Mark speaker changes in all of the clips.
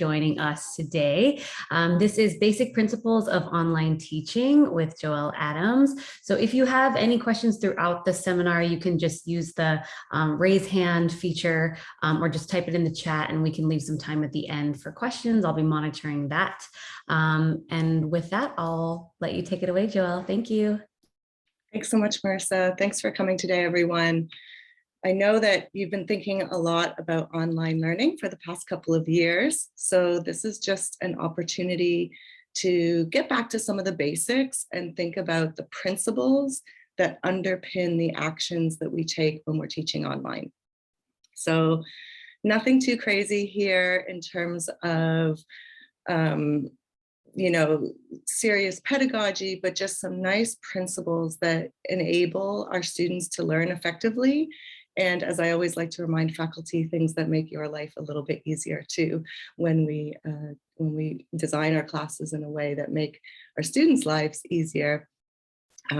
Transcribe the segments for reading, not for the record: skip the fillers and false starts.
Speaker 1: joining us today. This is Basic Principles of Online Teaching with Joelle Adams. So if you have any questions throughout the seminar, you can just use the raise hand feature or just type it in the chat and we can leave some time at the end for questions. I'll be monitoring that. And with that, I'll let you take it away, Joelle. Thank you.
Speaker 2: Thanks so much, Marissa. Thanks for coming today, everyone. I know that you've been thinking a lot about online learning for the past couple of years. So this is just an opportunity to get back to some of the basics and think about the principles that underpin the actions that we take when we're teaching online. So nothing too crazy here in terms of serious pedagogy, but just some nice principles that enable our students to learn effectively. And as I always like to remind faculty, things that make your life a little bit easier too, when we design our classes in a way that make our students' lives easier.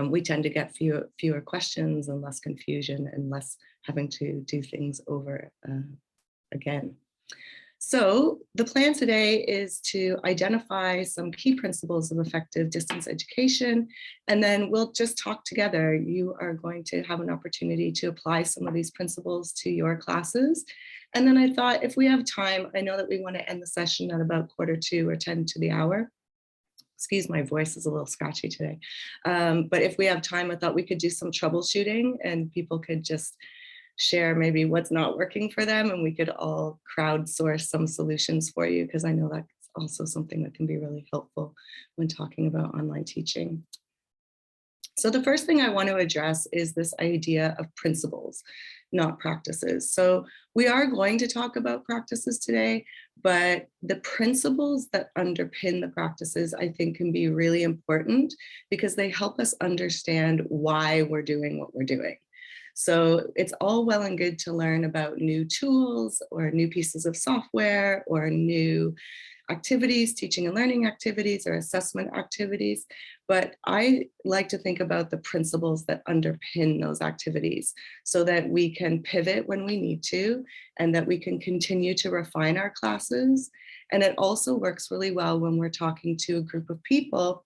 Speaker 2: We tend to get fewer questions and less confusion and less having to do things over again. So the plan today is to identify some key principles of effective distance education, and then we'll just talk together. You are going to have an opportunity to apply some of these principles to your classes. And then I thought if we have time, I know that we want to end the session at about 1:45 or 10 to the hour. Excuse my voice is a little scratchy today. But if we have time, I thought we could do some troubleshooting and people could just share maybe what's not working for them, and we could all crowdsource some solutions for you, because I know that's also something that can be really helpful when talking about online teaching. So the first thing I want to address is this idea of principles, not practices. So we are going to talk about practices today, but the principles that underpin the practices, I think, can be really important because they help us understand why we're doing what we're doing. So it's all well and good to learn about new tools or new pieces of software or new activities, teaching and learning activities or assessment activities. But I like to think about the principles that underpin those activities so that we can pivot when we need to and that we can continue to refine our classes. And it also works really well when we're talking to a group of people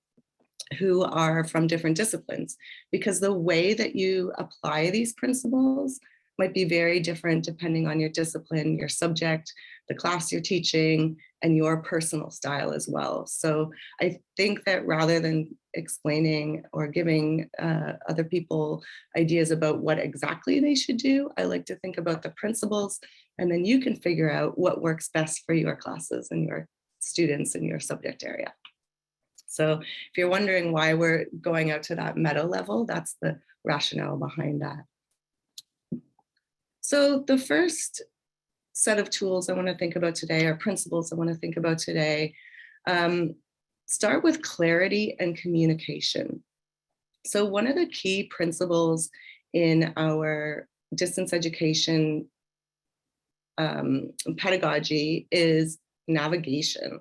Speaker 2: who are from different disciplines, because the way that you apply these principles might be very different depending on your discipline, your subject, the class you're teaching, and your personal style as well. So I think that rather than explaining or giving other people ideas about what exactly they should do, I like to think about the principles, and then you can figure out what works best for your classes and your students in your subject area. So if you're wondering why we're going out to that meta level, that's the rationale behind that. So the first set of tools I want to think about today, or principles I want to think about today, start with clarity and communication. So one of the key principles in our distance education pedagogy is navigation.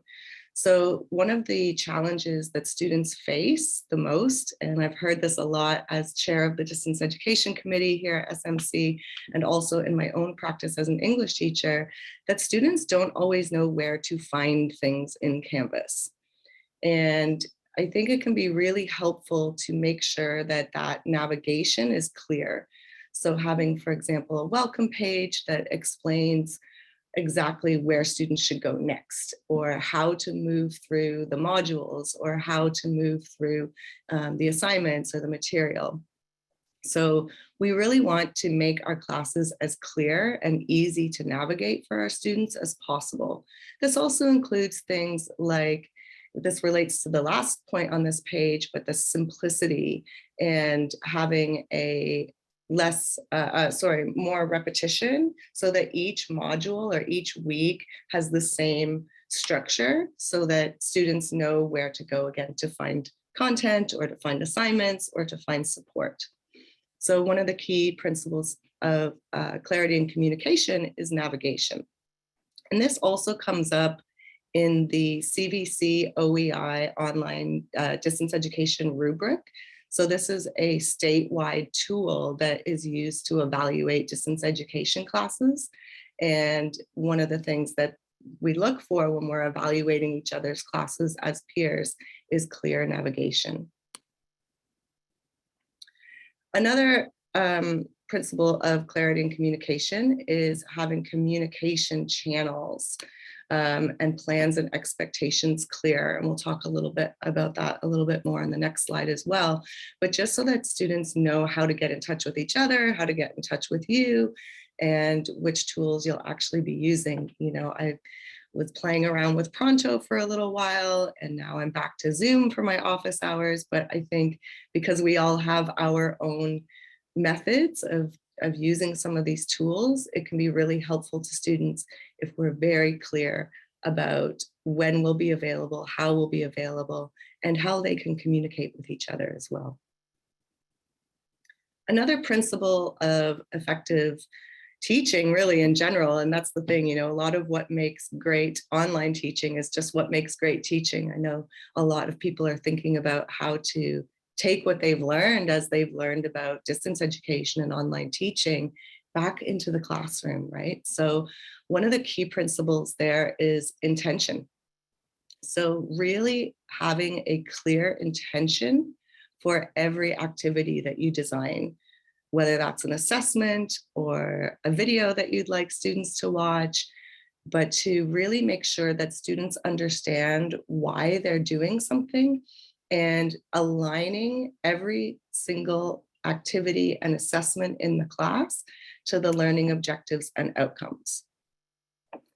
Speaker 2: So one of the challenges that students face the most, and I've heard this a lot as chair of the Distance Education Committee here at SMC, and also in my own practice as an English teacher, that students don't always know where to find things in Canvas. And I think it can be really helpful to make sure that that navigation is clear. So having, for example, a welcome page that explains exactly where students should go next, or how to move through the modules, or how to move through the assignments or the material. So we really want to make our classes as clear and easy to navigate for our students as possible. This also includes things like, this relates to the last point on this page, but the simplicity and having a more repetition, so that each module or each week has the same structure, so that students know where to go again to find content or to find assignments or to find support. So one of the key principles of clarity and communication is navigation. And this also comes up in the CVC OEI online distance education rubric. So this is a statewide tool that is used to evaluate distance education classes. And one of the things that we look for when we're evaluating each other's classes as peers is clear navigation. Another principle of clarity and communication is having communication channels and plans and expectations clear. And we'll talk a little bit about that a little bit more on the next slide as well. But just so that students know how to get in touch with each other, how to get in touch with you, and which tools you'll actually be using. You know, I was playing around with Pronto for a little while, and now I'm back to Zoom for my office hours. But I think because we all have our own methods of using some of these tools, it can be really helpful to students if we're very clear about when we'll be available, how we'll be available, and how they can communicate with each other as well. Another principle of effective teaching really in general, and that's the thing, you know, a lot of what makes great online teaching is just what makes great teaching. I know a lot of people are thinking about how to take what they've learned as they've learned about distance education and online teaching back into the classroom, right? So one of the key principles there is intention. So really having a clear intention for every activity that you design, whether that's an assessment or a video that you'd like students to watch, but to really make sure that students understand why they're doing something and aligning every single activity and assessment in the class to the learning objectives and outcomes.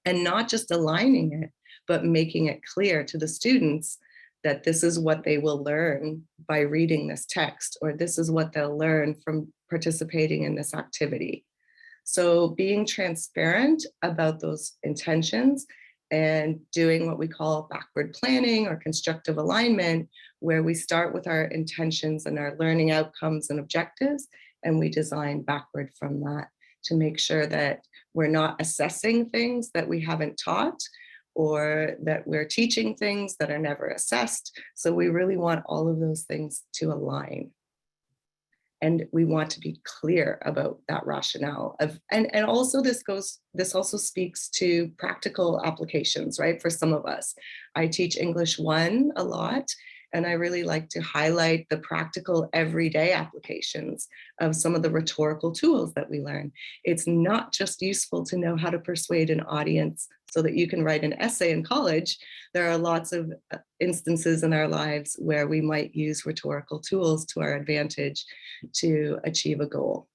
Speaker 2: And not just aligning it, but making it clear to the students that this is what they will learn by reading this text, or this is what they'll learn from participating in this activity. So being transparent about those intentions and doing what we call backward planning or constructive alignment, where we start with our intentions and our learning outcomes and objectives, and we design backward from that to make sure that we're not assessing things that we haven't taught, or that we're teaching things that are never assessed. So we really want all of those things to align. And we want to be clear about that rationale of, and also this also speaks to practical applications, right? For some of us, I teach English 1 a lot, and I really like to highlight the practical everyday applications of some of the rhetorical tools that we learn. It's not just useful to know how to persuade an audience so that you can write an essay in college. There are lots of instances in our lives where we might use rhetorical tools to our advantage to achieve a goal.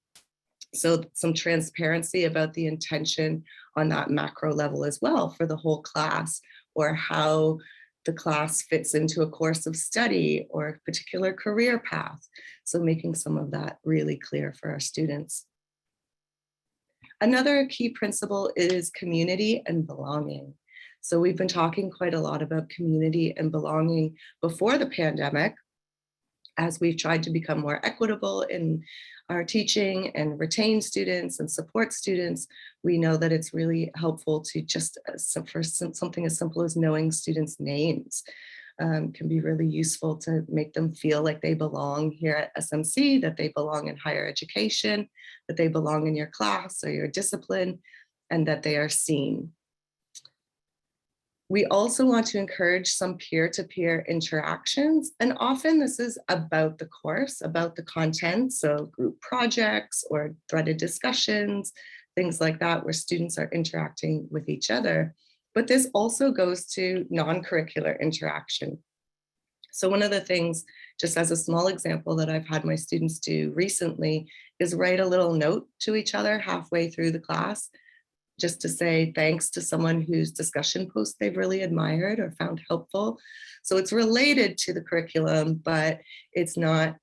Speaker 2: So some transparency about the intention on that macro level as well for the whole class, or how the class fits into a course of study or a particular career path. So making some of that really clear for our students. Another key principle is community and belonging. So we've been talking quite a lot about community and belonging before the pandemic, as we've tried to become more equitable in our teaching and retain students and support students. We know that it's really helpful to just, for something as simple as knowing students' names, can be really useful to make them feel like they belong here at SMC, that they belong in higher education, that they belong in your class or your discipline, and that they are seen. We also want to encourage some peer-to-peer interactions, and often this is about the course, about the content, so group projects or threaded discussions, things like that, where students are interacting with each other. But this also goes to non-curricular interaction. So one of the things, just as a small example, that I've had my students do recently is write a little note to each other halfway through the class, just to say thanks to someone whose discussion post they've really admired or found helpful. So it's related to the curriculum, but it's not,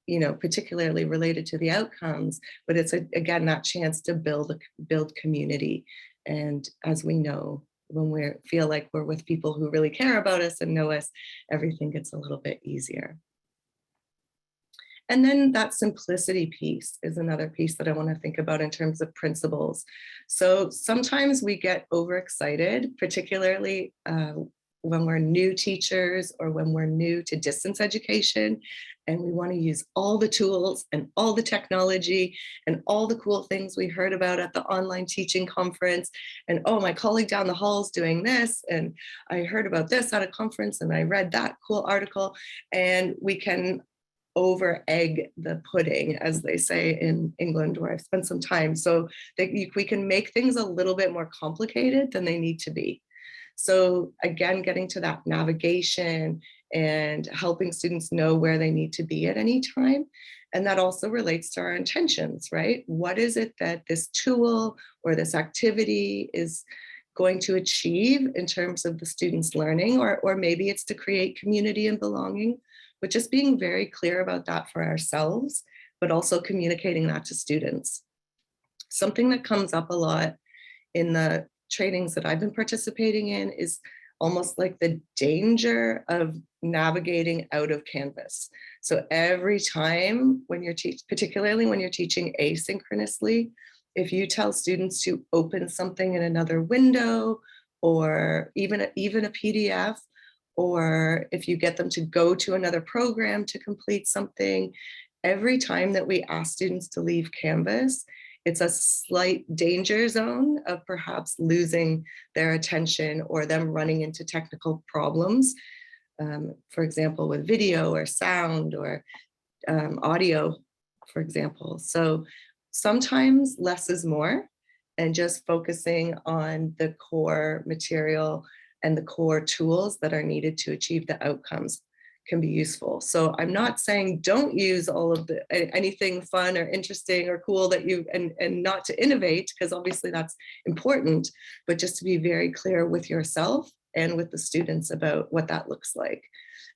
Speaker 2: you know, particularly related to the outcomes, but it's again, that chance to build community. And as we know, when we feel like we're with people who really care about us and know us, everything gets a little bit easier. And then that simplicity piece is another piece that I want to think about in terms of principles. So sometimes we get overexcited, particularly when we're new teachers or when we're new to distance education, and we want to use all the tools and all the technology and all the cool things we heard about at the online teaching conference. And oh, my colleague down the hall is doing this, and I heard about this at a conference, and I read that cool article. And we can over egg the pudding, as they say in England, where I've spent some time, so that we can make things a little bit more complicated than they need to be. So again, getting to that navigation and helping students know where they need to be at any time. And that also relates to our intentions, right? What is it that this tool or this activity is going to achieve in terms of the students' learning, or maybe it's to create community and belonging, but just being very clear about that for ourselves, but also communicating that to students. Something that comes up a lot in the trainings that I've been participating in is almost like the danger of navigating out of Canvas. So every time when you're particularly when you're teaching asynchronously, if you tell students to open something in another window, or even a PDF, or if you get them to go to another program to complete something, every time that we ask students to leave Canvas, it's a slight danger zone of perhaps losing their attention or them running into technical problems, for example, with video or sound or audio, for example. So sometimes less is more, and just focusing on the core material and the core tools that are needed to achieve the outcomes can be useful. So I'm not saying don't use all of the anything fun or interesting or cool that you and not to innovate, because obviously that's important, but just to be very clear with yourself and with the students about what that looks like.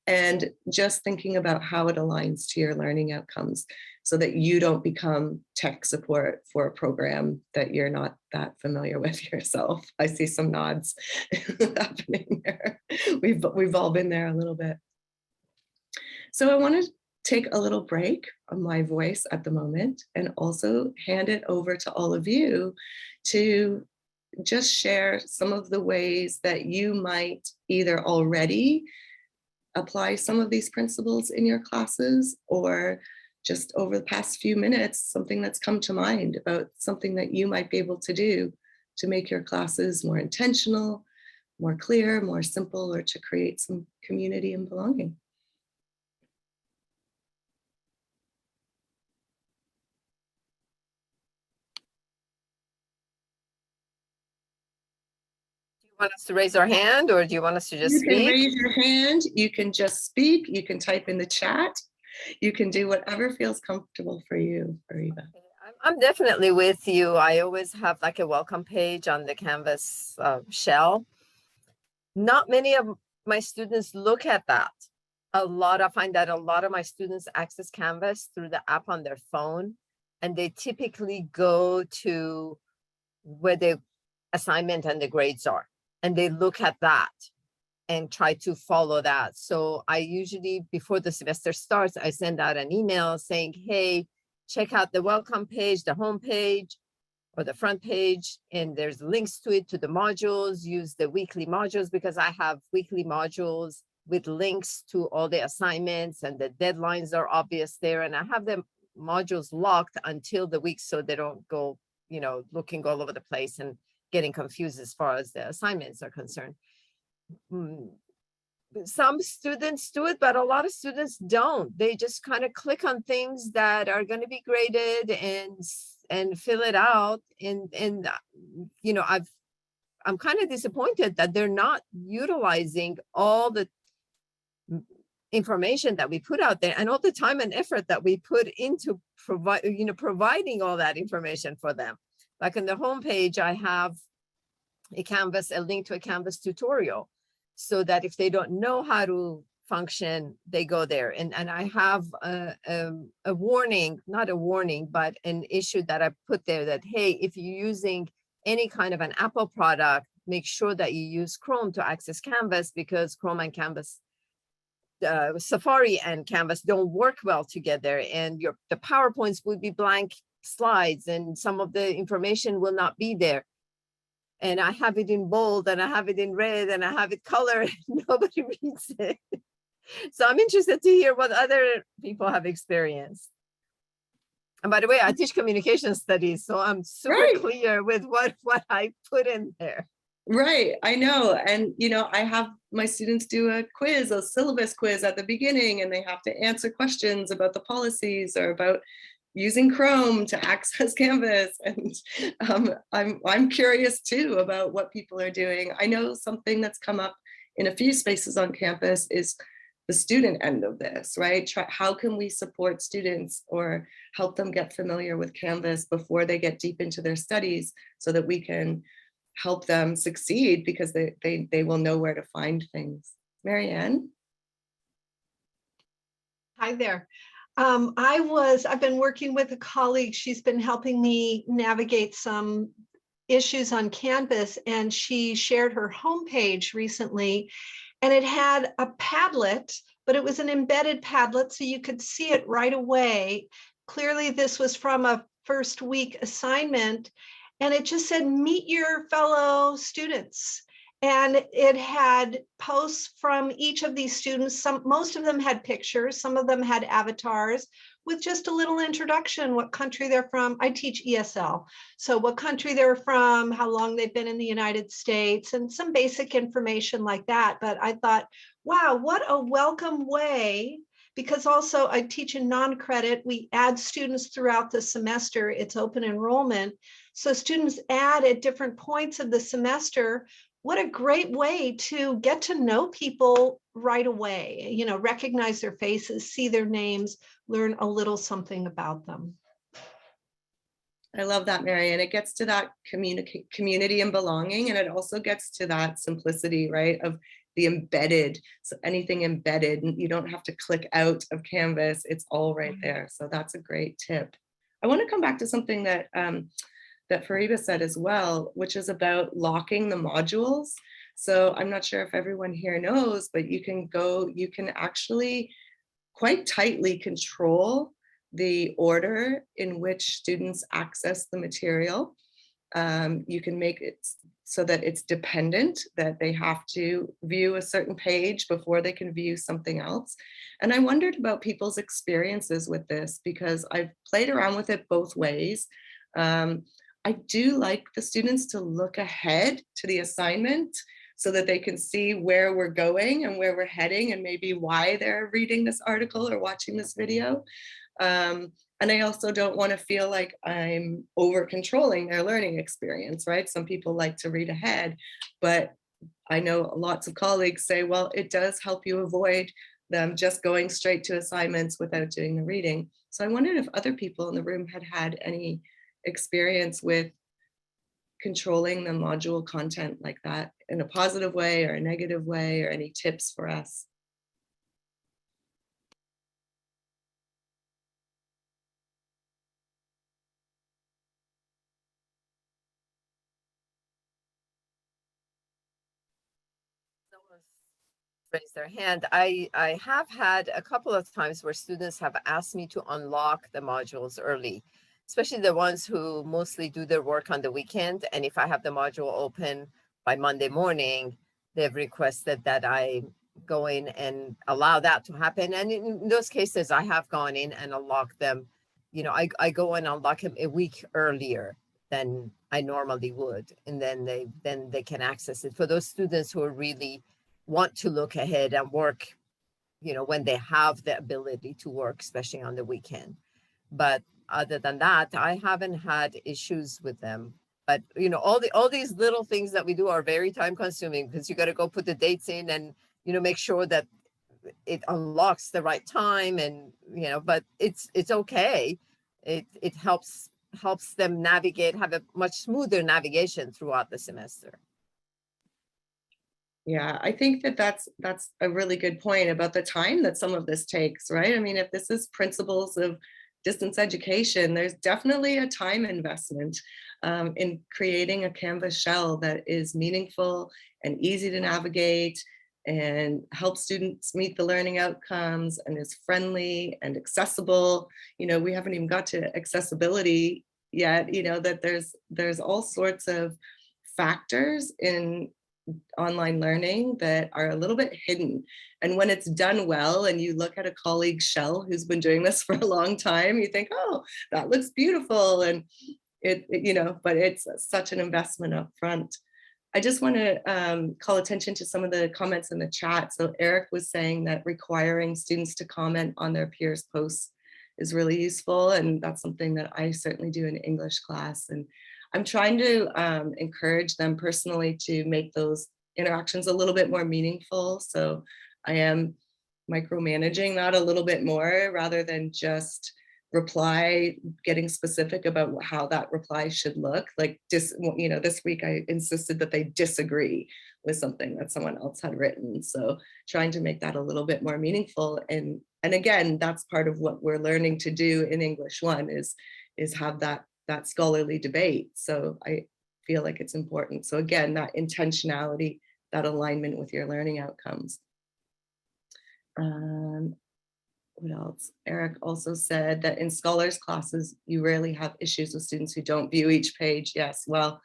Speaker 2: And just thinking about how it aligns to your learning outcomes, so that you don't become tech support for a program that you're not that familiar with yourself. I see some nods happening there. We've all been there a little bit. So I want to take a little break on my voice at the moment and also hand it over to all of you to just share some of the ways that you might either already apply some of these principles in your classes, or just over the past few minutes, something that's come to mind about something that you might be able to do to make your classes more intentional, more clear, more simple, or to create some community and belonging.
Speaker 3: Want us to raise our hand, or do you want us to just
Speaker 2: You
Speaker 3: speak?
Speaker 2: can raise your hand, you can just speak, you can type in the chat, you can do whatever feels comfortable for you, Ariba.
Speaker 3: I'm definitely with you. I always have like a welcome page on the Canvas shell. Not many of my students look at that. I find that a lot of my students access Canvas through the app on their phone, and they typically go to where the assignment and the grades are, and they look at that and try to follow that. So I usually, before the semester starts, I send out an email saying, hey, check out the welcome page, the home page, or the front page, and there's links to it, to the modules. Use the weekly modules, because I have weekly modules with links to all the assignments, and the deadlines are obvious there. And I have the modules locked until the week, so they don't go, looking all over the place and getting confused as far as the assignments are concerned. Some students do it, but a lot of students don't. They just kind of click on things that are going to be graded and fill it out. And I'm kind of disappointed that they're not utilizing all the information that we put out there and all the time and effort that we put into providing all that information for them. Like on the homepage, I have a link to a Canvas tutorial, so that if they don't know how to function, they go there. And I have a warning, not a warning, but an issue that I put there that, hey, if you're using any kind of an Apple product, make sure that you use Chrome to access Canvas, because Chrome and Canvas, Safari and Canvas don't work well together, and the PowerPoints would be blank slides, and some of the information will not be there. And I have it in bold, and I have it in red, and I have it colored. Nobody reads it. So I'm interested to hear what other people have experienced. And by the way, I teach communication studies, so I'm super
Speaker 2: Right.
Speaker 3: clear with what I put in there.
Speaker 2: Right, I know. And, I have my students do a quiz, a syllabus quiz at the beginning, and they have to answer questions about the policies or about using Chrome to access Canvas. And I'm curious too about what people are doing. I know something that's come up in a few spaces on campus is the student end of this, right? How can we support students or help them get familiar with Canvas before they get deep into their studies so that we can help them succeed because they will know where to find things. Marianne?
Speaker 4: Hi there. I've been working with a colleague. She's been helping me navigate some issues on Canvas, and she shared her homepage recently, and it had a Padlet, but it was an embedded Padlet, so you could see it right away. Clearly, this was from a first week assignment, and it just said, meet your fellow students. And it had posts from each of these students. Most of them had pictures, some of them had avatars with just a little introduction, what country they're from. I teach ESL. So what country they're from, how long they've been in the United States, and some basic information like that. But I thought, wow, what a welcome way, because also I teach in non-credit. We add students throughout the semester. It's open enrollment. So students add at different points of the semester. What a great way to get to know people right away, recognize their faces, see their names, learn a little something about them.
Speaker 2: I love that, Marianne. It gets to that community and belonging, and it also gets to that simplicity, right, of the embedded. So anything embedded, and you don't have to click out of Canvas. It's all right there. So that's a great tip. I want to come back to something that Fariba said as well, which is about locking the modules. So I'm not sure if everyone here knows, but you can actually quite tightly control the order in which students access the material. You can make it so that it's dependent, that they have to view a certain page before they can view something else. And I wondered about people's experiences with this because I've played around with it both ways. I do like the students to look ahead to the assignment so that they can see where we're going and where we're heading and maybe why they're reading this article or watching this video. And I also don't want to feel like I'm over controlling their learning experience, right? Some people like to read ahead, but I know lots of colleagues say, well, it does help you avoid them just going straight to assignments without doing the reading. So I wondered if other people in the room had any experience with controlling the module content like that in a positive way or a negative way, or any tips for us.
Speaker 3: Raise their hand. I have had a couple of times where students have asked me to unlock the modules early, especially the ones who mostly do their work on the weekend. And if I have the module open by Monday morning, they've requested that I go in and allow that to happen. And in those cases, I have gone in and unlocked them. I go and unlock them a week earlier than I normally would. And then they can access it. For those students who are really want to look ahead and work, when they have the ability to work, especially on the weekend. But other than that, I haven't had issues with them. But all these little things that we do are very time consuming because you got to go put the dates in and make sure that it unlocks the right time, and but it's okay. It helps them navigate, have a much smoother navigation throughout the semester.
Speaker 2: Yeah, I think that's a really good point about the time that some of this takes, right? I mean, if this is principles of distance education, there's definitely a time investment in creating a Canvas shell that is meaningful and easy to navigate and help students meet the learning outcomes and is friendly and accessible. We haven't even got to accessibility yet, that there's all sorts of factors in online learning that are a little bit hidden. And when it's done well, and you look at a colleague, Shell, who's been doing this for a long time, you think, oh, that looks beautiful. And but it's such an investment up front. I just want to call attention to some of the comments in the chat. So Eric was saying that requiring students to comment on their peers' posts is really useful. And that's something that I certainly do in English class. And I'm trying to encourage them personally to make those interactions a little bit more meaningful. So I am micromanaging that a little bit more rather than just reply, getting specific about how that reply should look. Like this week I insisted that they disagree with something that someone else had written. So trying to make that a little bit more meaningful. And again, that's part of what we're learning to do in English 1 is have that scholarly debate. So I feel like it's important. So again, that intentionality, that alignment with your learning outcomes. What else? Eric also said that in scholars classes, you rarely have issues with students who don't view each page. Yes, well,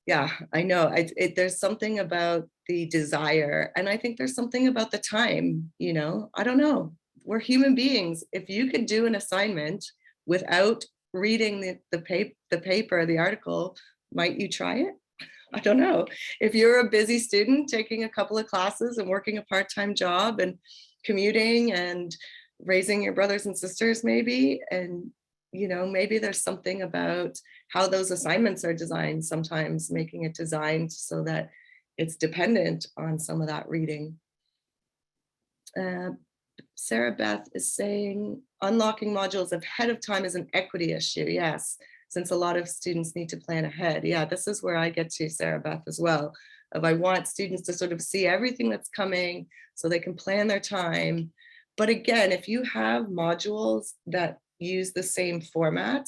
Speaker 2: yeah, I know. There's something about the desire, and I think there's something about the time, I don't know. We're human beings. If you could do an assignment without reading the paper, the article, might you try it? I don't know. If you're a busy student taking a couple of classes and working a part-time job and commuting and raising your brothers and sisters maybe, and maybe there's something about how those assignments are designed, sometimes making it designed so that it's dependent on some of that reading. Sarah Beth is saying unlocking modules ahead of time is an equity issue. Yes, since a lot of students need to plan ahead. Yeah, this is where I get to, Sarah Beth, as well. I want students to sort of see everything that's coming so they can plan their time. But again, if you have modules that use the same format,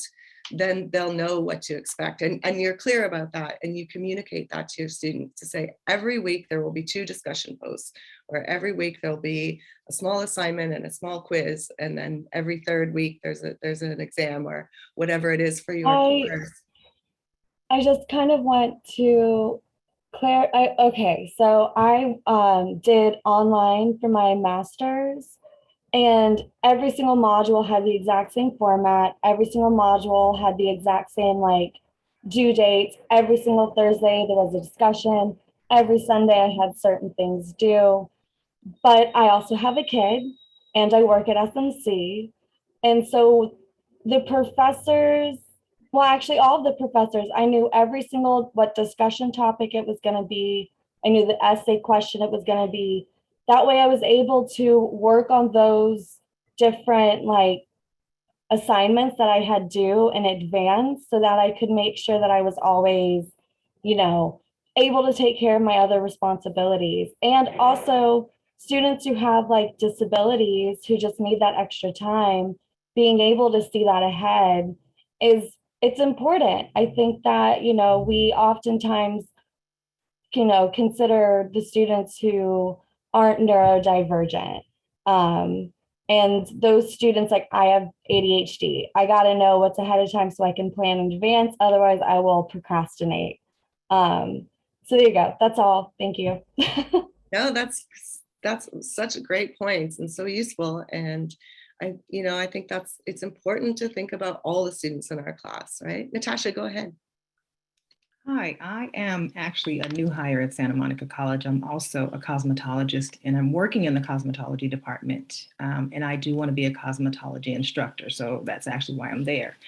Speaker 2: then they'll know what to expect. And you're clear about that, and you communicate that to your students to say, every week there will be 2 discussion posts, or every week there'll be a small assignment and a small quiz, and then every 3rd week there's an exam or whatever it is for your course.
Speaker 5: I just kind of want to okay, so I did online for my master's, and every single module had the exact same format. Every single module had the exact same due dates. Every single Thursday there was a discussion. Every Sunday I had certain things due. But I also have a kid and I work at SMC. And so the professors, well, actually all of the professors, I knew every single what discussion topic it was going to be. I knew the essay question it was going to be. That way I was able to work on those different assignments that I had due in advance so that I could make sure that I was always, able to take care of my other responsibilities. And also students who have disabilities who just need that extra time, being able to see that ahead it's important. I think that, we oftentimes, consider the students who aren't neurodivergent. And those students, I have ADHD. I got to know what's ahead of time so I can plan in advance. Otherwise, I will procrastinate. So there you go. That's all. Thank you.
Speaker 2: No, that's such a great point and so useful. And I think it's important to think about all the students in our class, right? Natasha, go ahead.
Speaker 6: Hi, I am actually a new hire at Santa Monica College. I'm also a cosmetologist, and I'm working in the cosmetology department. And I do want to be a cosmetology instructor, so that's actually why I'm there.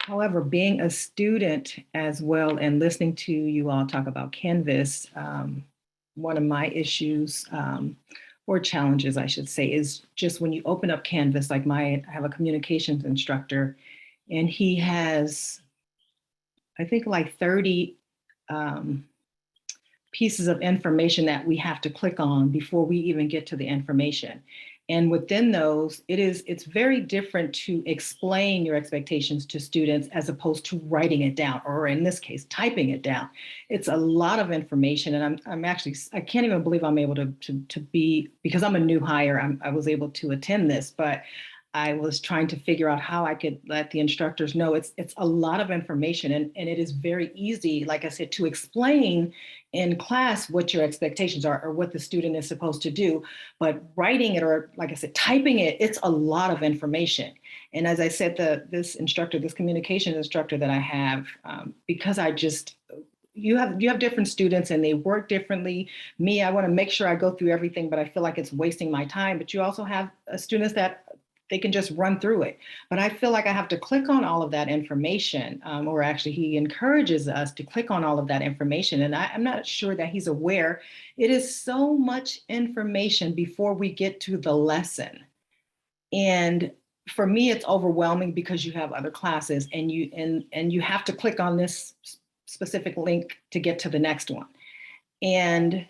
Speaker 6: However, being a student as well and listening to you all talk about Canvas, one of my issues or challenges, I should say, is just when you open up Canvas, I have a communications instructor, and he has, I think, 30 pieces of information that we have to click on before we even get to the information. And within those, it's very different to explain your expectations to students as opposed to writing it down, or in this case, typing it down. It's a lot of information, and I can't even believe I'm able to be, because I'm a new hire, I was able to attend this, but I was trying to figure out how I could let the instructors know it's a lot of information, and it is very easy, like I said, to explain in class what your expectations are or what the student is supposed to do. But writing it, or like I said, typing it, it's a lot of information. And as I said, this communication instructor that I have, because you have different students and they work differently. Me, I want to make sure I go through everything, but I feel like it's wasting my time. But you also have students that they can just run through it. But I feel like I have to click on all of that information, or actually he encourages us to click on all of that information. And I'm not sure that he's aware. It is so much information before we get to the lesson. And for me, it's overwhelming because you have other classes and you have to click on this specific link to get to the next one. And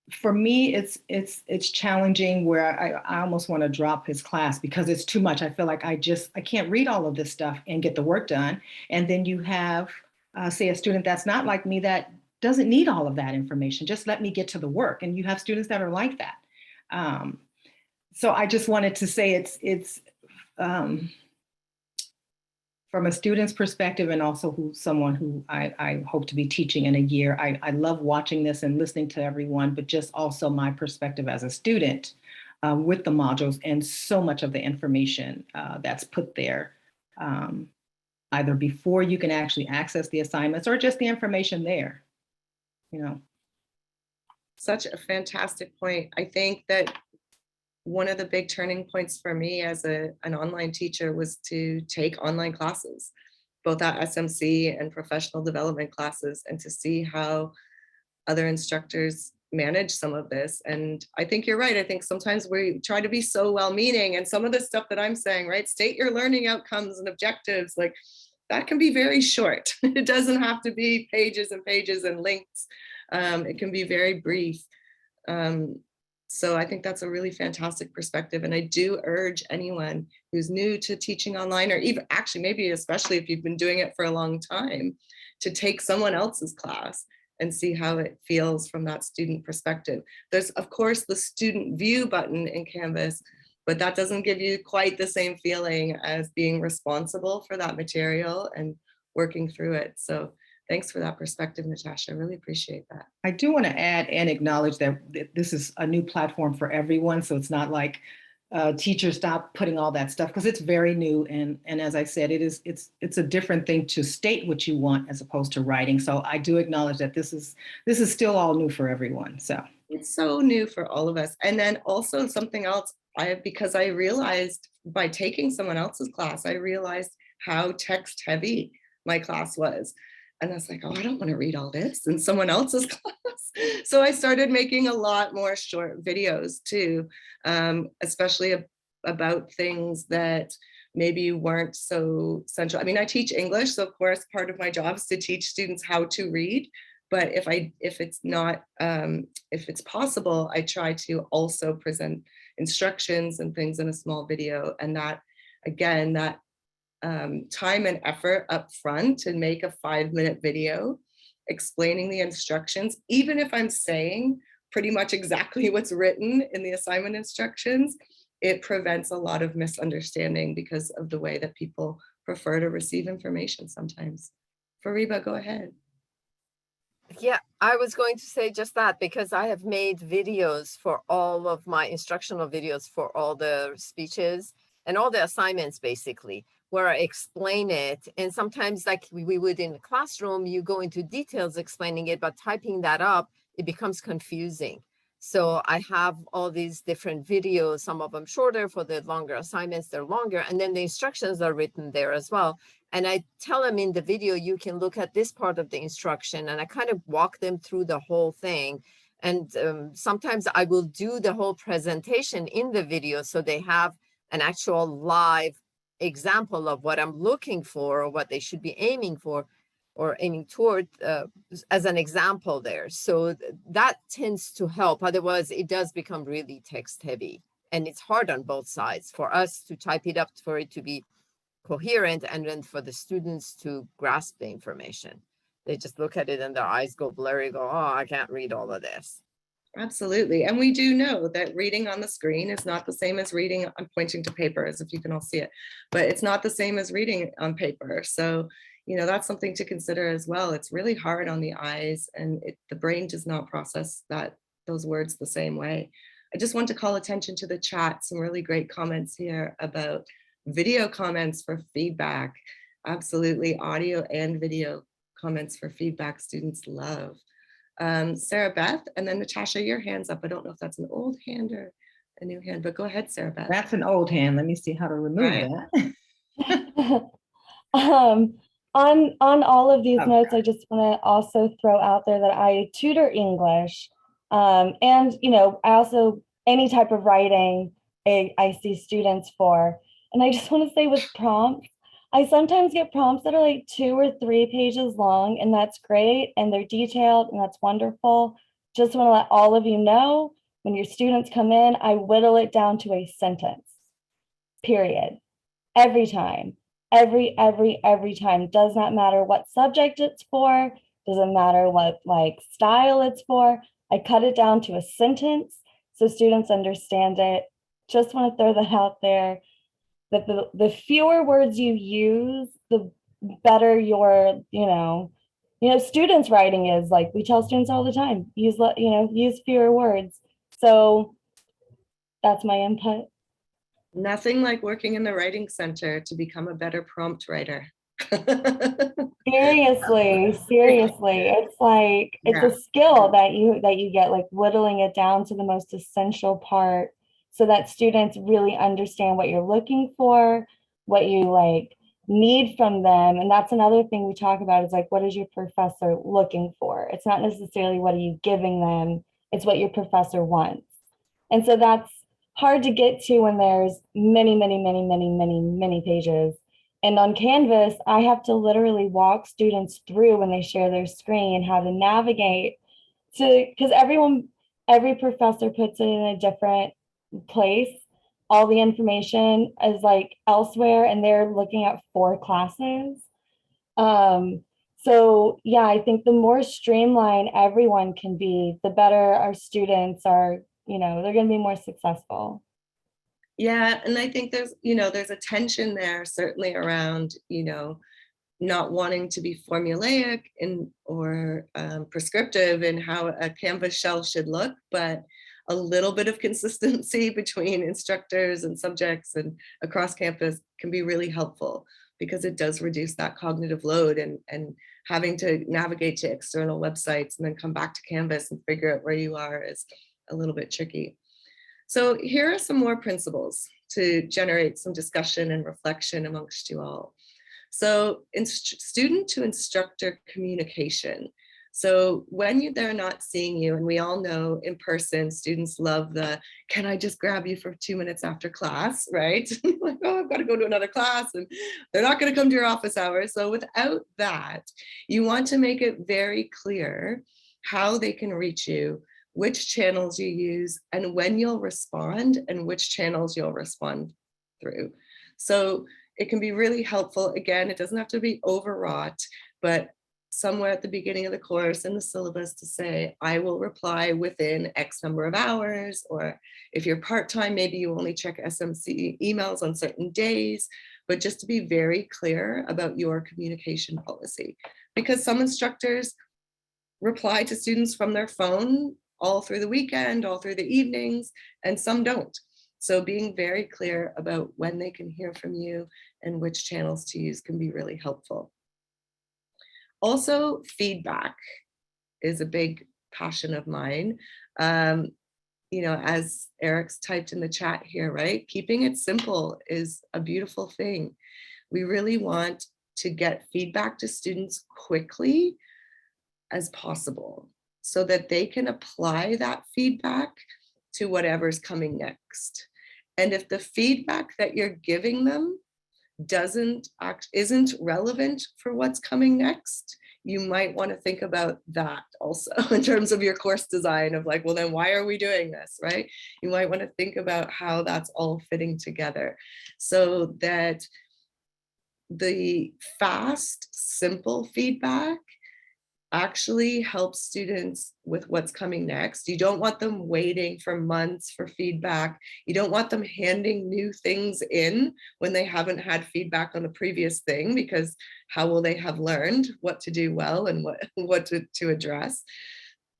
Speaker 6: for me, it's challenging where I almost want to drop his class because it's too much. I feel like I can't read all of this stuff and get the work done. And then you have, say, a student that's not like me that doesn't need all of that information. Just let me get to the work. And you have students that are like that. So I just wanted to say it's from a student's perspective, and also someone who I hope to be teaching in a year. I love watching this and listening to everyone, but just also my perspective as a student with the modules and so much of the information that's put there, either before you can actually access the assignments or just the information there, you know.
Speaker 2: Such a fantastic point. I think that one of the big turning points for me as an online teacher was to take online classes, both at SMC and professional development classes, and to see how other instructors manage some of this. And I think you're right. I think sometimes we try to be so well-meaning, and some of the stuff that I'm saying, right, state your learning outcomes and objectives, like that can be very short. It doesn't have to be pages and pages and links. It can be very brief. So I think that's a really fantastic perspective. And I do urge anyone who's new to teaching online, or even actually maybe especially if you've been doing it for a long time, to take someone else's class and see how it feels from that student perspective. There's of course the student view button in Canvas, but that doesn't give you quite the same feeling as being responsible for that material and working through it. So thanks for that perspective, Natasha. I really appreciate that.
Speaker 6: I do want to add and acknowledge that this is a new platform for everyone. So it's not like teachers stop putting all that stuff, because it's very new. And as I said, it's a different thing to state what you want as opposed to writing. So I do acknowledge that this is still all new for everyone. So
Speaker 2: it's so new for all of us. And then also something else, because I realized by taking someone else's class, I realized how text heavy my class was. And I was like, oh, I don't want to read all this in someone else's class. So I started making a lot more short videos too, especially about things that maybe weren't so central. I mean, I teach English, so of course, part of my job is to teach students how to read. But if it's possible, I try to also present instructions and things in a small video. And that, again, that time and effort up front to make a 5-minute video explaining the instructions, even if I'm saying pretty much exactly what's written in the assignment instructions, it prevents a lot of misunderstanding because of the way that people prefer to receive information sometimes. Fariba, go ahead.
Speaker 3: Yeah, I was going to say just that, because I have made videos for all of my instructional videos for all the speeches and all the assignments, basically, where I explain it. And sometimes, like we would in the classroom, you go into details explaining it, but typing that up, it becomes confusing. So I have all these different videos, some of them shorter. For the longer assignments, they're longer. And then the instructions are written there as well. And I tell them in the video, you can look at this part of the instruction, and I kind of walk them through the whole thing. And sometimes I will do the whole presentation in the video, so they have an actual live example of what I'm looking for, or what they should be aiming for or aiming toward as an example there. So that tends to help. Otherwise, it does become really text heavy, and it's hard on both sides for us to type it up, for it to be coherent, and then for the students to grasp the information. They just look at it and their eyes go blurry, go, oh, I can't read all of this.
Speaker 2: Absolutely. And we do know that reading on the screen is not the same as reading. I'm pointing to paper as if you can all see it, but it's not the same as reading on paper. So, that's something to consider as well. It's really hard on the eyes, and the brain does not process those words the same way. I just want to call attention to the chat. Some really great comments here about video comments for feedback. Absolutely. Audio and video comments for feedback students love. Sarah Beth, and then Natasha, your hand's up. I don't know if that's an old hand or a new hand, but go ahead, Sarah Beth.
Speaker 6: That's an old hand. Let me see how to remove that.
Speaker 5: On all of these
Speaker 6: Okay.
Speaker 5: notes, I just want to also throw out there that I tutor English, and I also, any type of writing I see students for, and I just want to say with prompts, I sometimes get prompts that are like 2 or 3 pages long, and that's great, and they're detailed, and that's wonderful. Just want to let all of you know, when your students come in, I whittle it down to a sentence, period, every time. Every time. Does not matter what subject it's for, doesn't matter what style it's for. I cut it down to a sentence so students understand it. Just want to throw that out there, that the fewer words you use, the better your students writing is. Like, we tell students all the time, use fewer words. So that's my input.
Speaker 2: Nothing like working in the writing center to become a better prompt writer.
Speaker 5: Seriously, it's like, it's a skill that you get, like whittling it down to the most essential part so that students really understand what you're looking for, what you need from them. And that's another thing we talk about, is like, what is your professor looking for? It's not necessarily what are you giving them, it's what your professor wants. And so that's hard to get to when there's many pages. And on Canvas, I have to literally walk students through, when they share their screen, how to navigate because every professor puts it in a different place. All the information is elsewhere, and they're looking at 4 classes. So yeah, I think the more streamlined everyone can be, the better our students are, they're going to be more successful.
Speaker 2: Yeah, and I think there's a tension there, certainly around, not wanting to be formulaic or prescriptive in how a Canvas shell should look, but a little bit of consistency between instructors and subjects and across campus can be really helpful, because it does reduce that cognitive load, and having to navigate to external websites and then come back to Canvas and figure out where you are is a little bit tricky. So here are some more principles to generate some discussion and reflection amongst you all. So student to instructor communication. So when they're not seeing you, and we all know in person, students love can I just grab you for 2 minutes after class, right? Like, oh, I've got to go to another class, and they're not going to come to your office hours. So without that, you want to make it very clear how they can reach you, which channels you use, and when you'll respond, and which channels you'll respond through. So it can be really helpful. Again, it doesn't have to be overwrought, but somewhere at the beginning of the course in the syllabus to say, I will reply within X number of hours, or if you're part-time, maybe you only check SMC emails on certain days, but just to be very clear about your communication policy. Because some instructors reply to students from their phone all through the weekend, all through the evenings, and some don't. So being very clear about when they can hear from you and which channels to use can be really helpful. Also, feedback is a big passion of mine. As Eric's typed in the chat here, right? Keeping it simple is a beautiful thing. We really want to get feedback to students quickly as possible, so that they can apply that feedback to whatever's coming next. And if the feedback that you're giving them isn't relevant for what's coming next, you might want to think about that also in terms of your course design of well, then why are we doing this, right? You might want to think about how that's all fitting together, so that the fast, simple feedback actually helps students with what's coming next. You don't want them waiting for months for feedback. You don't want them handing new things in when they haven't had feedback on the previous thing, because how will they have learned what to do well and what to address?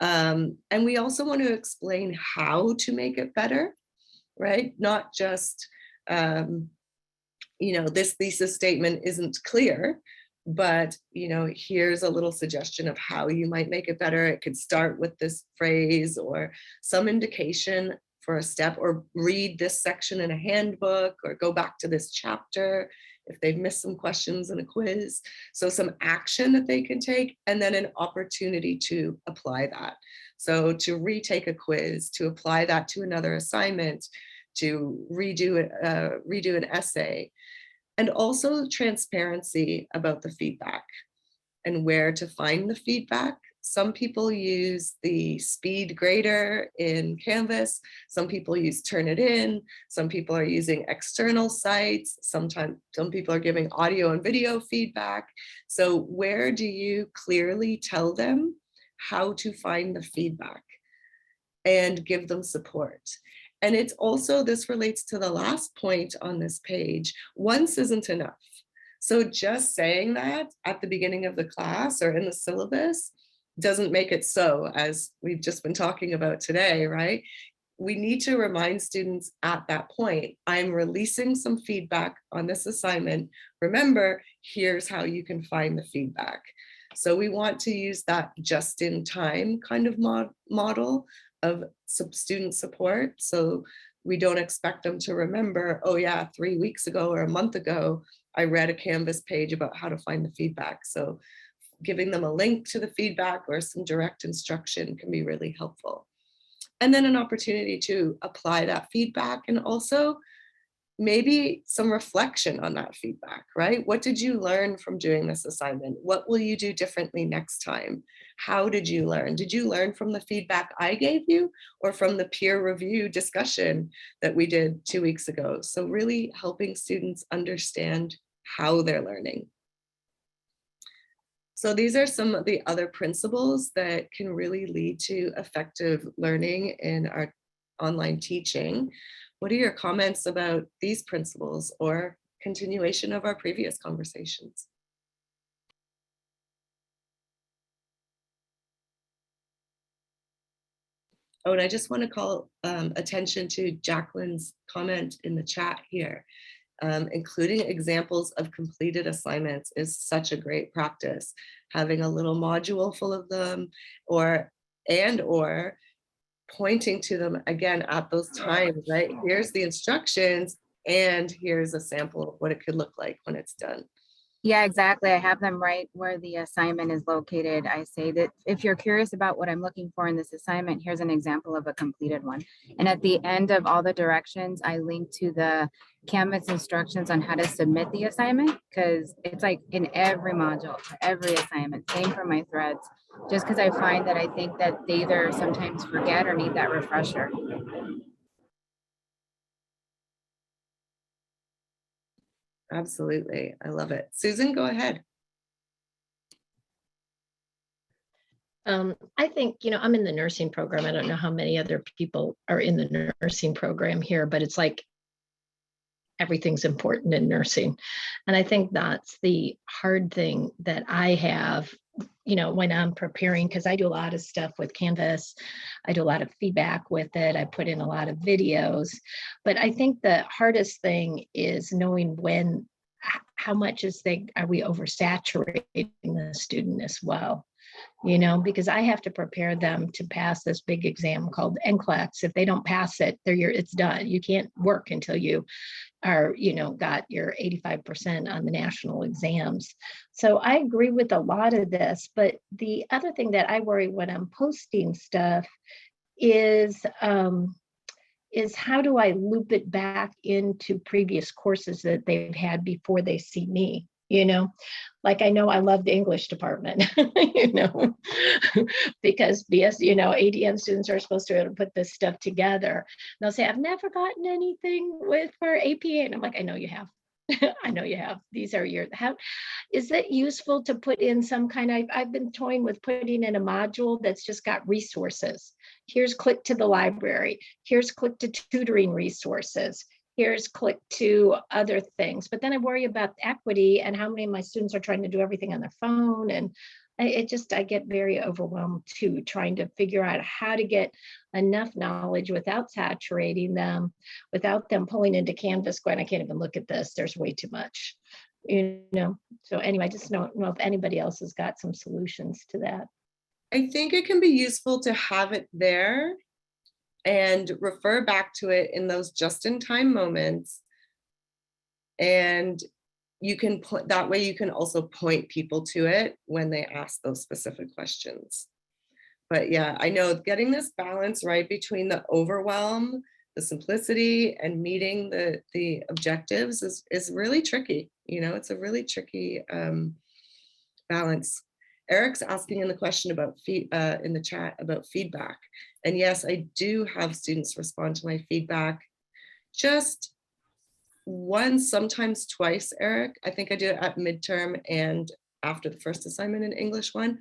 Speaker 2: And we also want to explain how to make it better, right? Not just, this thesis statement isn't clear, but here's a little suggestion of how you might make it better. It could start with this phrase or some indication for a step, or read this section in a handbook, or go back to this chapter if they've missed some questions in a quiz. So some action that they can take, and then an opportunity to apply that. So to retake a quiz, to apply that to another assignment, to redo an essay. And also transparency about the feedback and where to find the feedback. Some people use the speed grader in Canvas. Some people use Turnitin. Some people are using external sites. Sometimes some people are giving audio and video feedback. So where do you clearly tell them how to find the feedback and give them support? And it's also, this relates to the last point on this page, once isn't enough. So just saying that at the beginning of the class or in the syllabus doesn't make it so, as we've just been talking about today, right? We need to remind students at that point, I'm releasing some feedback on this assignment. Remember, here's how you can find the feedback. So we want to use that just in time kind of model of student support. So we don't expect them to remember, oh yeah, 3 weeks ago or a month ago, I read a Canvas page about how to find the feedback. So giving them a link to the feedback or some direct instruction can be really helpful. And then an opportunity to apply that feedback, and also maybe some reflection on that feedback, right? What did you learn from doing this assignment? What will you do differently next time? How did you learn? Did you learn from the feedback I gave you, or from the peer review discussion that we did 2 weeks ago? So really helping students understand how they're learning. So these are some of the other principles that can really lead to effective learning in our online teaching. What are your comments about these principles or continuation of our previous conversations? Oh, and I just want to call attention to Jacqueline's comment in the chat here. Including examples of completed assignments is such a great practice. Having a little module full of them, or pointing to them again at those times, right? Here's the instructions, and here's a sample of what it could look like when it's done.
Speaker 7: Yeah, exactly. I have them right where the assignment is located. I say that if you're curious about what I'm looking for in this assignment, here's an example of a completed one. And at the end of all the directions, I link to the Canvas instructions on how to submit the assignment, because it's like in every module, every assignment, same for my threads, just because I find that I think that they either sometimes forget or need that refresher.
Speaker 2: Absolutely. I love it. Susan, go ahead.
Speaker 8: I think, I'm in the nursing program. I don't know how many other people are in the nursing program here, but it's like everything's important in nursing. And I think that's the hard thing that I have, when I'm preparing, because I do a lot of stuff with Canvas. I do a lot of feedback with it. I put in a lot of videos, but I think the hardest thing is knowing how much are we oversaturating the student as well? Because I have to prepare them to pass this big exam called NCLEX. If they don't pass it, it's done. You can't work until you are, got your 85% on the national exams. So I agree with a lot of this, but the other thing that I worry when I'm posting stuff is how do I loop it back into previous courses that they've had before they see me? Like I know I love the English department, because ADN students are supposed to be able to put this stuff together. And they'll say, I've never gotten anything for APA. And I'm like, I know you have. I know you have. These are your, how, is it useful to put in some kind of, I've been toying with putting in a module that's just got resources. Here's click to the library. Here's click to tutoring resources. Here's click to other things. But then I worry about equity and how many of my students are trying to do everything on their phone. And I get very overwhelmed too, trying to figure out how to get enough knowledge without saturating them, without them pulling into Canvas going, I can't even look at this, there's way too much, you know? So anyway, I just don't know if anybody else has got some solutions to that.
Speaker 2: I think it can be useful to have it there and refer back to it in those just-in-time moments. And you can put that way, you can also point people to it when they ask those specific questions. But yeah, I know getting this balance right between the overwhelm, the simplicity, and meeting the objectives is really tricky. You know, it's a really tricky balance. Eric's asking in the question about in the chat about feedback. And yes, I do have students respond to my feedback just once, sometimes twice, Eric. I think I do it at midterm and after the first assignment in English 1.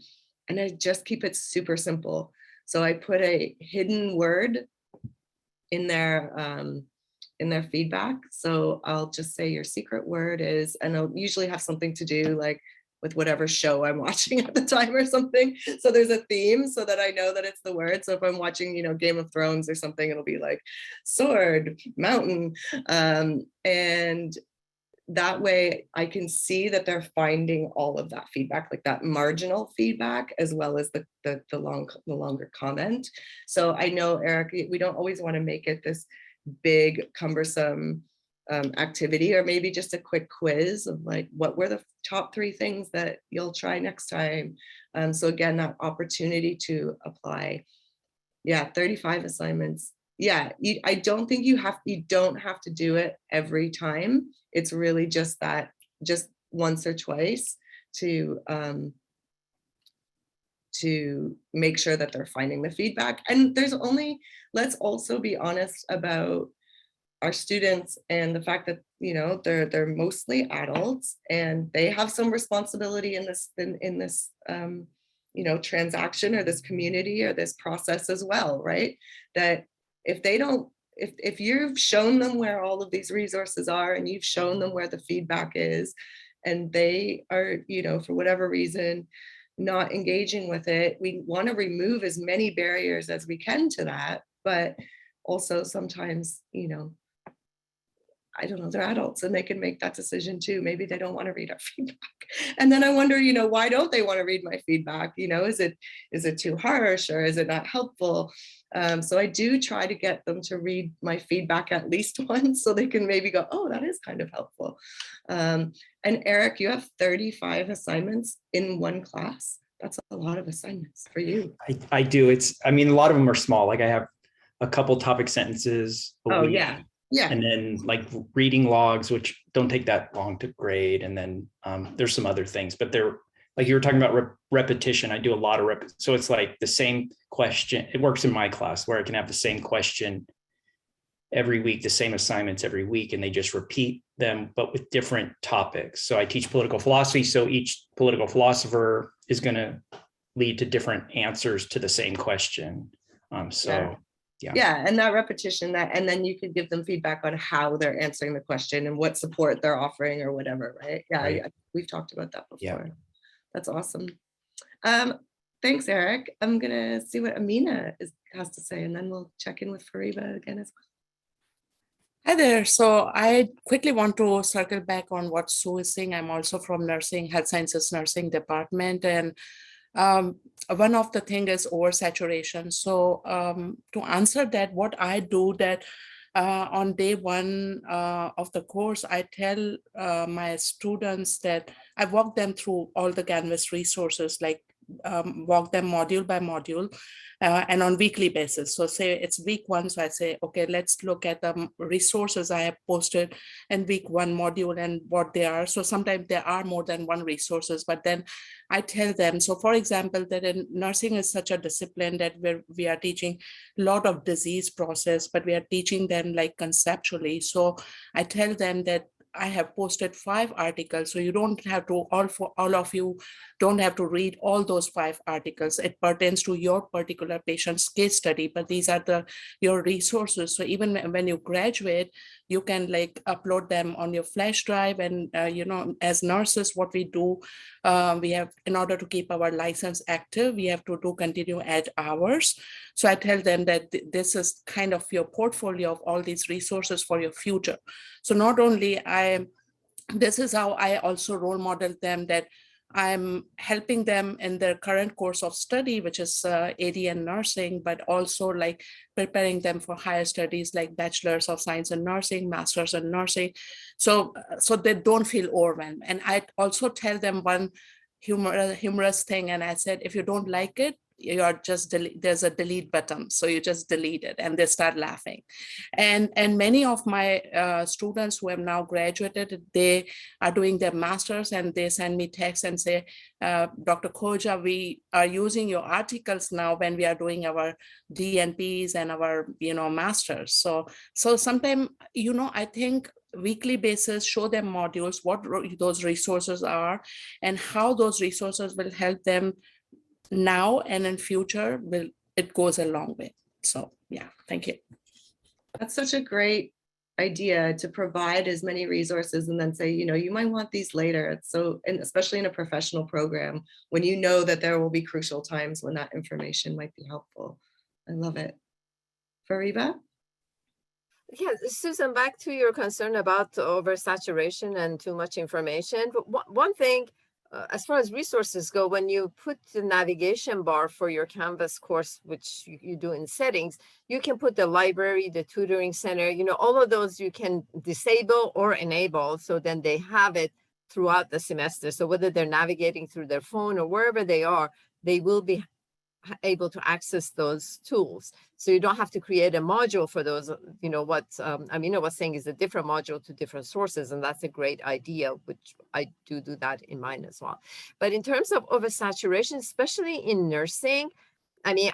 Speaker 2: And I just keep it super simple. So I put a hidden word in their feedback. So I'll just say your secret word is, and I'll usually have something to do like with whatever show I'm watching at the time or something. So there's a theme so that I know that it's the word. So if I'm watching, you know, Game of Thrones or something, it'll be like sword, mountain. And that way I can see that they're finding all of that feedback, like that marginal feedback, as well as the longer comment. So I know, Eric, we don't always want to make it this big, cumbersome activity, or maybe just a quick quiz of like, what were the top 3 things that you'll try next time? So again, that opportunity to apply. Yeah, 35 assignments. Yeah, I don't think you don't have to do it every time. It's really just once or twice to make sure that they're finding the feedback. And let's also be honest about our students and the fact that, you know, they're mostly adults and they have some responsibility in this you know, transaction or this community or this process as well, right? That if you've shown them where all of these resources are and you've shown them where the feedback is, and they are, you know, for whatever reason, not engaging with it, we want to remove as many barriers as we can to that. But also sometimes, you know, I don't know, they're adults and they can make that decision too. Maybe they don't want to read our feedback. And then I wonder, you know, why don't they want to read my feedback? You know, is it too harsh or is it not helpful? So I do try to get them to read my feedback at least once so they can maybe go, oh, that is kind of helpful. And Eric, you have 35 assignments in one class. That's a lot of assignments for you.
Speaker 9: I do. I mean, a lot of them are small. Like I have a couple topic sentences a week.
Speaker 2: Yeah.
Speaker 9: And then like reading logs, which don't take that long to grade. And then there's some other things, but they're like you were talking about repetition. I do a lot of so it's like the same question. It works in my class where I can have the same question every week, the same assignments every week, and they just repeat them, but with different topics. So I teach political philosophy. So each political philosopher is going to lead to different answers to the same question. Yeah,
Speaker 2: and that repetition, and then you could give them feedback on how they're answering the question and what support they're offering or whatever, right? Yeah, we've talked about that before. Yeah. That's awesome. Thanks, Eric. I'm gonna see what Amina has to say, and then we'll check in with Fariba again as well.
Speaker 10: Hi there. So I quickly want to circle back on what Sue is saying. I'm also from health sciences nursing department, and one of the things is oversaturation. So to answer that, what I do that on day 1 of the course, I tell my students that I walk them through all the Canvas resources, like walk them module by module and on weekly basis. So say it's week 1. So I say, okay, let's look at the resources I have posted in week 1 module and what they are. So sometimes there are more than one resources, but then I tell them, so for example, that in nursing is such a discipline that we are teaching a lot of disease process, but we are teaching them like conceptually. So I tell them that I have posted 5 articles, so you don't have to, all of you don't have to read all those 5 articles. It pertains to your particular patient's case study, but these are your resources. So even when you graduate, you can like upload them on your flash drive. And as nurses, what we do, we have, in order to keep our license active, we have to do continue add hours. So I tell them that this is kind of your portfolio of all these resources for your future. So not only this is how I also role model them, that I'm helping them in their current course of study, which is ADN nursing, but also like preparing them for higher studies like bachelor's of science in nursing, master's in nursing, so they don't feel overwhelmed. And I also tell them one humorous thing, and I said, if you don't like it, you're just there's a delete button, so you just delete it, and they start laughing. And many of my students who have now graduated, they are doing their masters, and they send me texts and say, Dr. Koja, we are using your articles now when we are doing our DNPs and our masters. So sometimes I think weekly basis, show them modules, what those resources are, and how those resources will help them now and in future. It goes a long way. So yeah, thank you.
Speaker 2: That's such a great idea, to provide as many resources and then say, you might want these later. It's so, and especially in a professional program, when you know that there will be crucial times when that information might be helpful. I love it. Fariba?
Speaker 3: Yeah, Susan, back to your concern about oversaturation and too much information. But one thing, as far as resources go, when you put the navigation bar for your Canvas course, which you do in settings, you can put the library, the tutoring center, all of those you can disable or enable. So then they have it throughout the semester. So whether they're navigating through their phone or wherever they are, they will be able to access those tools. So you don't have to create a module for those. What Amina was saying is a different module to different sources, and that's a great idea, which I do that in mine as well. But in terms of oversaturation, especially in nursing, I mean,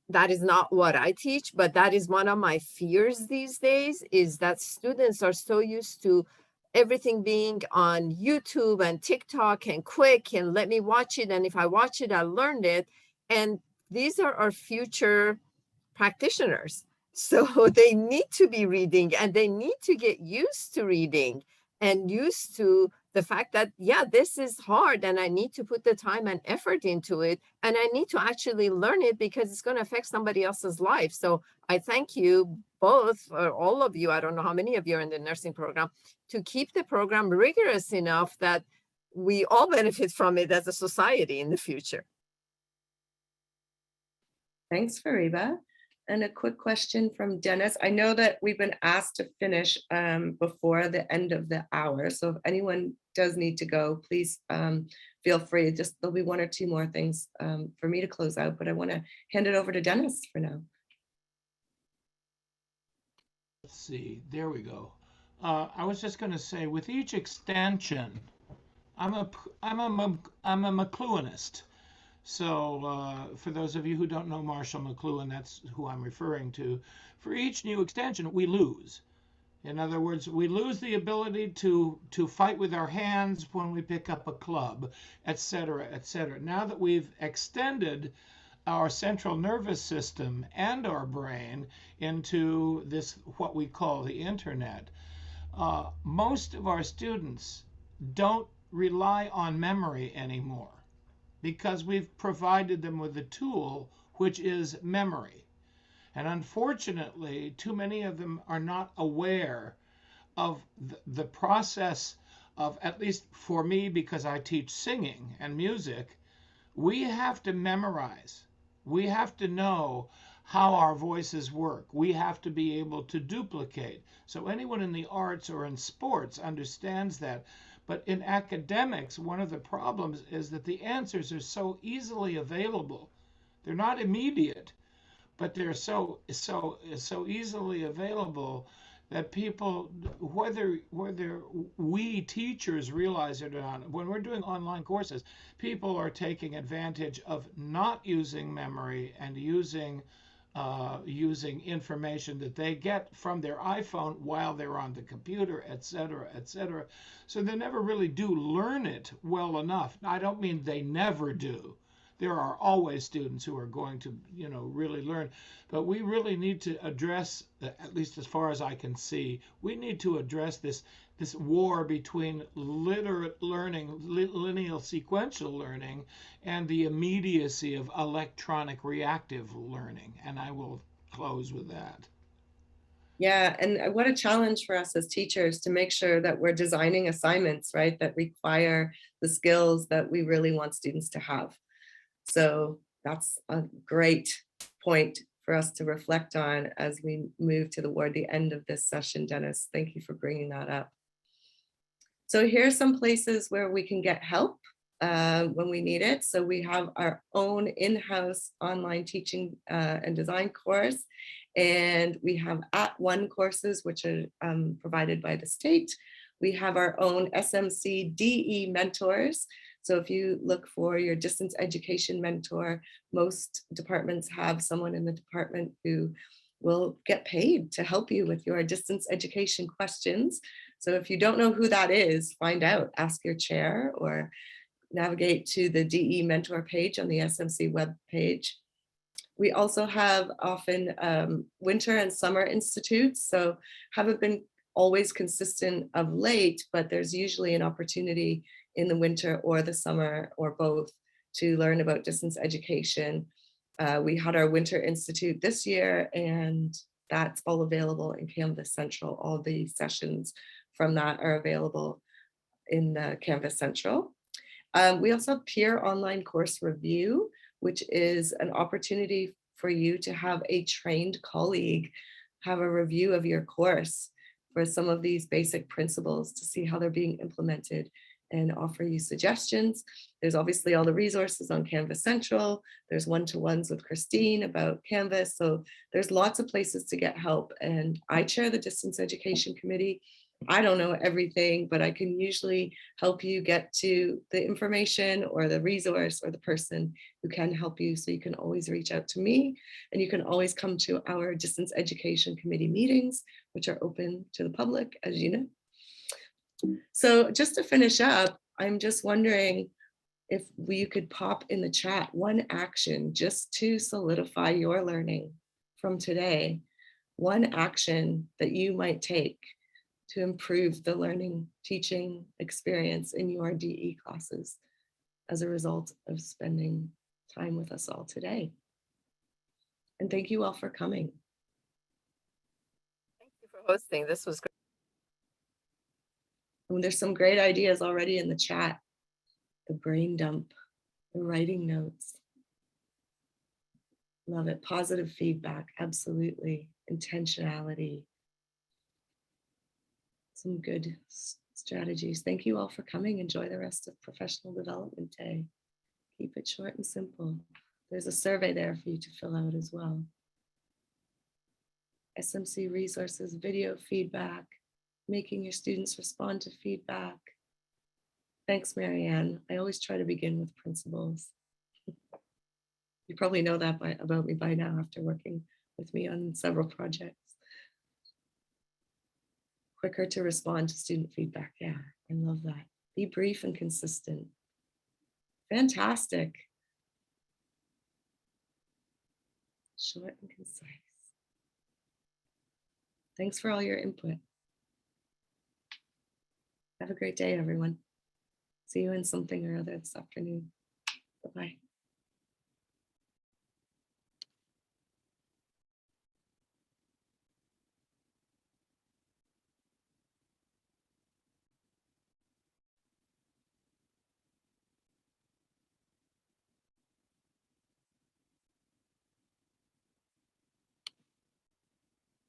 Speaker 3: that is not what I teach, but that is one of my fears these days, is that students are so used to everything being on YouTube and TikTok and quick, and let me watch it, and if I watch it, I learned it. And these are our future practitioners. So they need to be reading, and they need to get used to reading and used to the fact that, yeah, this is hard and I need to put the time and effort into it. And I need to actually learn it because it's going to affect somebody else's life. So I thank you both, or all of you, I don't know how many of you are in the nursing program, to keep the program rigorous enough that we all benefit from it as a society in the future.
Speaker 2: Thanks, Fariba. And a quick question from Dennis. I know that we've been asked to finish before the end of the hour. So if anyone does need to go, please feel free. Just there'll be 1 or 2 more things for me to close out, but I want to hand it over to Dennis for now.
Speaker 11: Let's see, there we go. I was just going to say, with each extension, I'm a McLuhanist. So for those of you who don't know Marshall McLuhan, that's who I'm referring to. For each new extension, we lose. In other words, we lose the ability to fight with our hands when we pick up a club, et cetera, et cetera. Now that we've extended our central nervous system and our brain into this, what we call the internet, most of our students don't rely on memory anymore, because we've provided them with a tool, which is memory. And unfortunately, too many of them are not aware of the process of, at least for me, because I teach singing and music, we have to memorize. We have to know how our voices work. We have to be able to duplicate. So anyone in the arts or in sports understands that. But in academics, one of the problems is that the answers are so easily available. They're not immediate, but they're so easily available that people, whether we teachers realize it or not, when we're doing online courses, people are taking advantage of not using memory and using using information that they get from their iPhone while they're on the computer, et cetera, et cetera. So they never really do learn it well enough. I don't mean they never do. There are always students who are going to, really learn. But we really need to address, at least as far as I can see, we need to address this war between literate learning, lineal sequential learning, and the immediacy of electronic reactive learning. And I will close with that.
Speaker 2: Yeah, and what a challenge for us as teachers to make sure that we're designing assignments, right, that require the skills that we really want students to have. So that's a great point for us to reflect on as we move toward the end of this session, Dennis. Thank you for bringing that up. So here are some places where we can get help when we need it. So we have our own in-house online teaching and design course, and we have @ONE courses, which are provided by the state. We have our own SMC DE mentors. So if you look for your distance education mentor, most departments have someone in the department who will get paid to help you with your distance education questions. So if you don't know who that is, find out, ask your chair or navigate to the DE mentor page on the SMC web page. We also have often winter and summer institutes. So haven't been always consistent of late, but there's usually an opportunity in the winter or the summer or both to learn about distance education. We had our Winter Institute this year, and that's all available in Canvas Central. All the sessions from that are available in the Canvas Central. We also have peer online course review, which is an opportunity for you to have a trained colleague have a review of your course for some of these basic principles to see how they're being implemented and offer you suggestions. There's obviously all the resources on Canvas Central. There's one-to-ones with Christine about Canvas. So there's lots of places to get help. And I chair the Distance Education Committee. I don't know everything, but I can usually help you get to the information or the resource or the person who can help you. So you can always reach out to me, and you can always come to our Distance Education Committee meetings, which are open to the public, as you know. So just to finish up, I'm just wondering if you could pop in the chat one action just to solidify your learning from today, one action that you might take to improve the learning teaching experience in your DE classes as a result of spending time with us all today. And thank you all for coming.
Speaker 3: Thank you for hosting. This was great.
Speaker 2: And there's some great ideas already in the chat. The brain dump, the writing notes. Love it. Positive feedback, absolutely. Intentionality. Some good strategies. Thank you all for coming. Enjoy the rest of Professional Development Day. Keep it short and simple. There's a survey there for you to fill out as well. SMC resources, video feedback, making your students respond to feedback. Thanks, Marianne. I always try to begin with principles. You probably know that about me by now after working with me on several projects. Quicker to respond to student feedback. Yeah, I love that. Be brief and consistent. Fantastic. Short and concise. Thanks for all your input. Have a great day, everyone. See you in something or other this afternoon. Bye-bye.